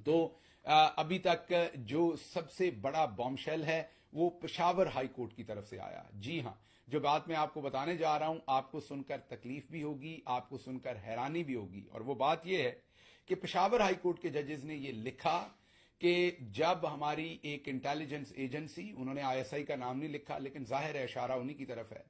تو ابھی تک جو سب سے بڑا بامشیل ہے وہ پشاور ہائی کورٹ کی طرف سے آیا. جی ہاں، جو بات میں آپ کو بتانے جا رہا ہوں آپ کو سن کر تکلیف بھی ہوگی، آپ کو سن کر حیرانی بھی ہوگی، اور وہ بات یہ ہے کہ پشاور ہائی کورٹ کے ججز نے یہ لکھا کہ جب ہماری ایک انٹیلیجنس ایجنسی، انہوں نے آئی ایس آئی کا نام نہیں لکھا لیکن ظاہر ہے اشارہ انہی کی طرف ہے،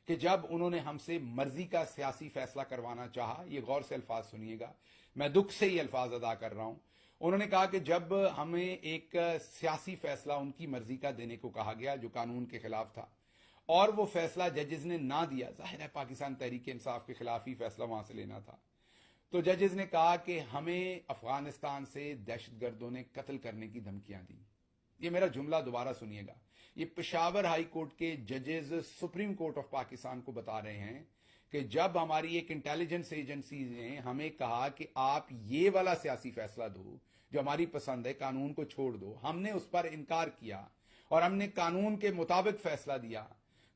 کہ جب انہوں نے ہم سے مرضی کا سیاسی فیصلہ کروانا چاہا، یہ غور سے الفاظ سنیے گا، میں دکھ سے یہ الفاظ ادا کر رہا ہوں، انہوں نے کہا کہ جب ہمیں ایک سیاسی فیصلہ ان کی مرضی کا دینے کو کہا گیا جو قانون کے خلاف تھا اور وہ فیصلہ ججز نے نہ دیا، ظاہر ہے پاکستان تحریک انصاف کے خلاف ہی فیصلہ وہاں سے لینا تھا، تو ججز نے کہا کہ ہمیں افغانستان سے دہشت گردوں نے قتل کرنے کی دھمکیاں دی. یہ میرا جملہ دوبارہ سنیے گا، یہ پشاور ہائی کورٹ کے ججز سپریم کورٹ آف پاکستان کو بتا رہے ہیں کہ جب ہماری ایک انٹیلیجنس ایجنسی نے ہمیں کہا کہ آپ یہ والا سیاسی فیصلہ دو جو ہماری پسند ہے، قانون کو چھوڑ دو، ہم نے اس پر انکار کیا اور ہم نے قانون کے مطابق فیصلہ دیا،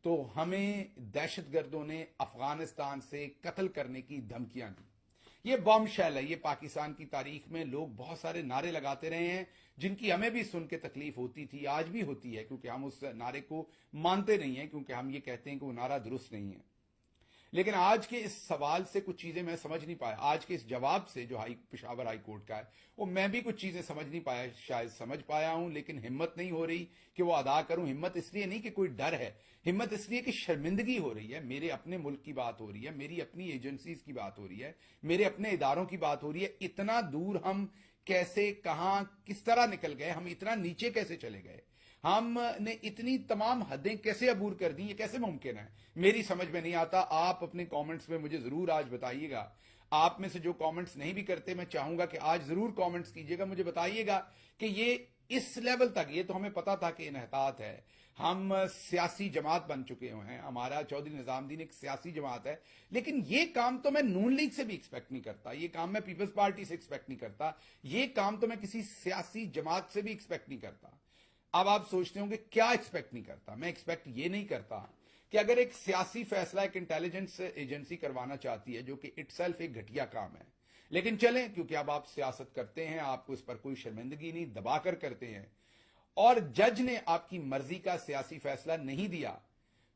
تو ہمیں دہشت گردوں نے افغانستان سے قتل کرنے کی دھمکیاں دی. یہ بم شیل ہے. یہ پاکستان کی تاریخ میں لوگ بہت سارے نعرے لگاتے رہے ہیں جن کی ہمیں بھی سن کے تکلیف ہوتی تھی، آج بھی ہوتی ہے، کیونکہ ہم اس نعرے کو مانتے نہیں ہیں، کیونکہ ہم یہ کہتے ہیں کہ وہ نعرہ درست نہیں ہے. لیکن آج کے اس سوال سے کچھ چیزیں میں سمجھ نہیں پایا، آج کے اس جواب سے جو پشاور ہائی کورٹ کا ہے وہ میں بھی کچھ چیزیں سمجھ نہیں پایا، شاید سمجھ پایا ہوں لیکن ہمت نہیں ہو رہی کہ وہ ادا کروں. ہمت اس لیے نہیں کہ کوئی ڈر ہے، ہمت اس لیے کہ شرمندگی ہو رہی ہے. میرے اپنے ملک کی بات ہو رہی ہے، میری اپنی ایجنسیز کی بات ہو رہی ہے، میرے اپنے اداروں کی بات ہو رہی ہے. اتنا دور ہم کیسے، کہاں، کس طرح نکل گئے، ہم اتنا نیچے کیسے چلے گئے، ہم نے اتنی تمام حدیں کیسے عبور کر دی، یہ کیسے ممکن ہے، میری سمجھ میں نہیں آتا. آپ اپنے کامنٹس میں مجھے ضرور آج بتائیے گا. آپ میں سے جو کامنٹس نہیں بھی کرتے میں چاہوں گا کہ آج ضرور کامنٹس کیجیے گا، مجھے بتائیے گا کہ یہ اس لیول تک، یہ تو ہمیں پتا تھا کہ انحطاط ہے، ہم سیاسی جماعت بن چکے ہیں، ہمارا چودھری نظام الدین ایک سیاسی جماعت ہے، لیکن یہ کام تو میں نون لیگ سے بھی ایکسپیکٹ نہیں کرتا، یہ کام میں پیپلز پارٹی سے ایکسپیکٹ نہیں کرتا، یہ کام تو میں کسی سیاسی جماعت سے بھی ایکسپیکٹ نہیں کرتا. اب آپ سوچتے ہوں کہ کیا ایکسپیکٹ نہیں کرتا؟ میں ایکسپیکٹ یہ نہیں کرتا کہ اگر ایک سیاسی فیصلہ ایک انٹیلیجنس ایجنسی کروانا چاہتی ہے جو کہ اٹ سیلف ایک گھٹیا کام ہے، لیکن چلیں کیونکہ اب آپ سیاست کرتے ہیں، آپ کو اس پر کوئی شرمندگی نہیں، دبا کر کرتے ہیں، اور جج نے آپ کی مرضی کا سیاسی فیصلہ نہیں دیا،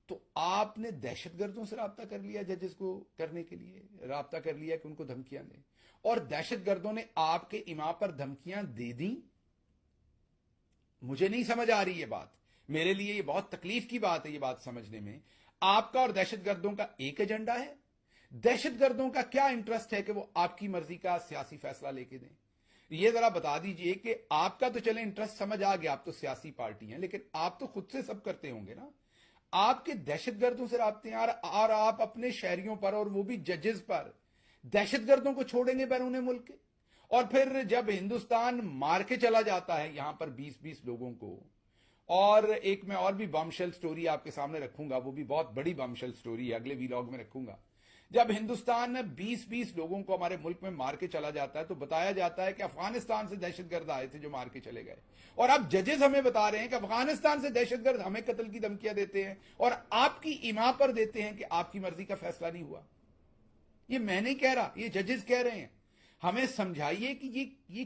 تو آپ نے دہشت گردوں سے رابطہ کر لیا، ججز کو کرنے کے لیے رابطہ کر لیا کہ ان کو دھمکیاں دیں، اور دہشت گردوں نے آپ کے ایما پر دھمکیاں دے دیں. مجھے نہیں سمجھ آ رہی یہ بات، میرے لیے یہ بہت تکلیف کی بات ہے یہ بات سمجھنے میں. آپ کا اور دہشت گردوں کا ایک ایجنڈا ہے. دہشت گردوں کا کیا انٹرسٹ ہے کہ وہ آپ کی مرضی کا سیاسی فیصلہ لے کے دیں؟ یہ ذرا بتا دیجئے کہ آپ کا تو چلیں انٹرسٹ سمجھ آ گیا، آپ تو سیاسی پارٹی ہیں، لیکن آپ تو خود سے سب کرتے ہوں گے نا. آپ کے دہشت گردوں سے رابطے ہیں اور آپ اپنے شہریوں پر، اور وہ بھی ججز پر، دہشت گردوں کو چھوڑیں گے بیرون ملک کے؟ اور پھر جب ہندوستان مار کے چلا جاتا ہے یہاں پر 20-20 لوگوں کو، اور ایک میں اور بھی بامشل سٹوری آپ کے سامنے رکھوں گا، وہ بھی بہت بڑی بامشل سٹوری ہے، اگلے ویلاگ میں رکھوں گا. جب ہندوستان 20-20 لوگوں کو ہمارے ملک میں مار کے چلا جاتا ہے تو بتایا جاتا ہے کہ افغانستان سے دہشت گرد آئے تھے جو مار کے چلے گئے، اور اب ججز ہمیں بتا رہے ہیں کہ افغانستان سے دہشت گرد ہمیں قتل کی دھمکیاں دیتے ہیں اور آپ کی ایما پر دیتے ہیں کہ آپ کی مرضی کا فیصلہ نہیں ہوا. یہ میں نہیں کہہ رہا، یہ ججز کہہ رہے ہیں. ہمیں سمجھائیے کہ یہ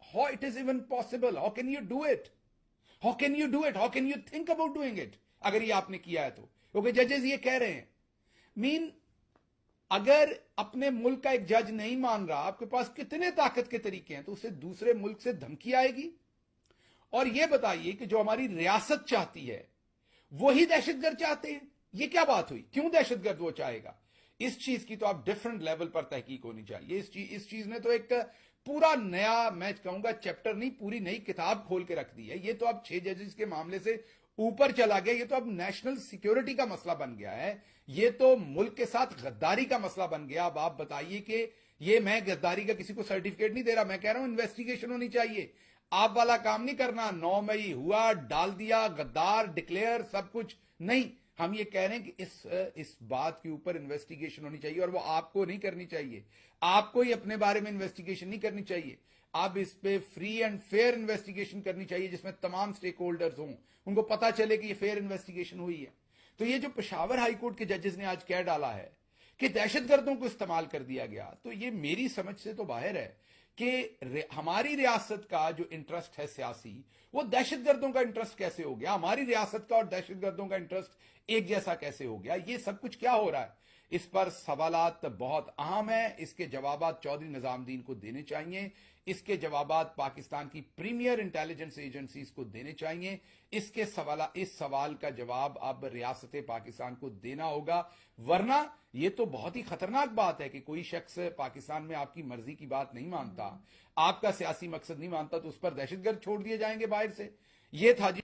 how it is even possible, how can you do it, how can you do it, how can you think about doing it اگر یہ آپ نے کیا ہے تو، کیونکہ ججز یہ کہہ رہے ہیں. اگر اپنے ملک کا ایک جج نہیں مان رہا، آپ کے پاس کتنے طاقت کے طریقے ہیں، تو اسے دوسرے ملک سے دھمکی آئے گی. اور یہ بتائیے کہ جو ہماری ریاست چاہتی ہے وہی دہشت گرد چاہتے ہیں، یہ کیا بات ہوئی؟ کیوں دہشت گرد وہ چاہے گا؟ اس چیز کی تو آپ ڈیفرنٹ لیول پر تحقیق ہونی چاہیے. اس چیز نے تو ایک پورا نیا، میں کہوں گا چیپٹر نہیں، پوری نئی کتاب کھول کے رکھ دی ہے. یہ تو اب 6 ججز کے معاملے سے اوپر چلا گیا، یہ تو اب نیشنل سیکیورٹی کا مسئلہ بن گیا ہے، یہ تو ملک کے ساتھ غداری کا مسئلہ بن گیا. اب آپ بتائیے کہ یہ، میں غداری کا کسی کو سرٹیفکیٹ نہیں دے رہا، میں کہہ رہا ہوں انویسٹیگیشن ہونی چاہیے. آپ والا کام نہیں کرنا 9 مئی ہوا، ڈال دیا، غدار ڈکلیئر، سب کچھ نہیں. ہم یہ کہہ رہے ہیں کہ اس بات کے اوپر انویسٹیگیشن ہونی چاہیے، اور وہ آپ کو نہیں کرنی چاہیے. آپ کو ہی اپنے بارے میں انویسٹیگیشن نہیں کرنی چاہیے. اب اس پہ فری اینڈ فیئر انویسٹیگیشن کرنی چاہیے جس میں تمام سٹیک ہولڈرز ہوں، ان کو پتا چلے کہ یہ فیئر انویسٹیگیشن ہوئی ہے. تو یہ جو پشاور ہائی کورٹ کے ججز نے آج کہہ ڈالا ہے کہ دہشت گردوں کو استعمال کر دیا گیا، تو یہ میری سمجھ سے تو باہر ہے کہ ہماری ریاست کا جو انٹرسٹ ہے سیاسی وہ دہشت گردوں کا انٹرسٹ کیسے ہو گیا، ہماری ریاست کا اور دہشت گردوں کا انٹرسٹ ایک جیسا کیسے ہو گیا، یہ سب کچھ کیا ہو رہا ہے؟ اس پر سوالات بہت اہم ہیں، اس کے جوابات چودھری نظام الدین کو دینے چاہیے، اس کے جوابات پاکستان کی پریمیئر انٹیلیجنس ایجنسیز کو دینے چاہیے، اس سوال کا جواب اب ریاست پاکستان کو دینا ہوگا، ورنہ یہ تو بہت ہی خطرناک بات ہے کہ کوئی شخص پاکستان میں آپ کی مرضی کی بات نہیں مانتا، آپ کا سیاسی مقصد نہیں مانتا، تو اس پر دہشت گرد چھوڑ دیے جائیں گے باہر سے۔ یہ تھا جی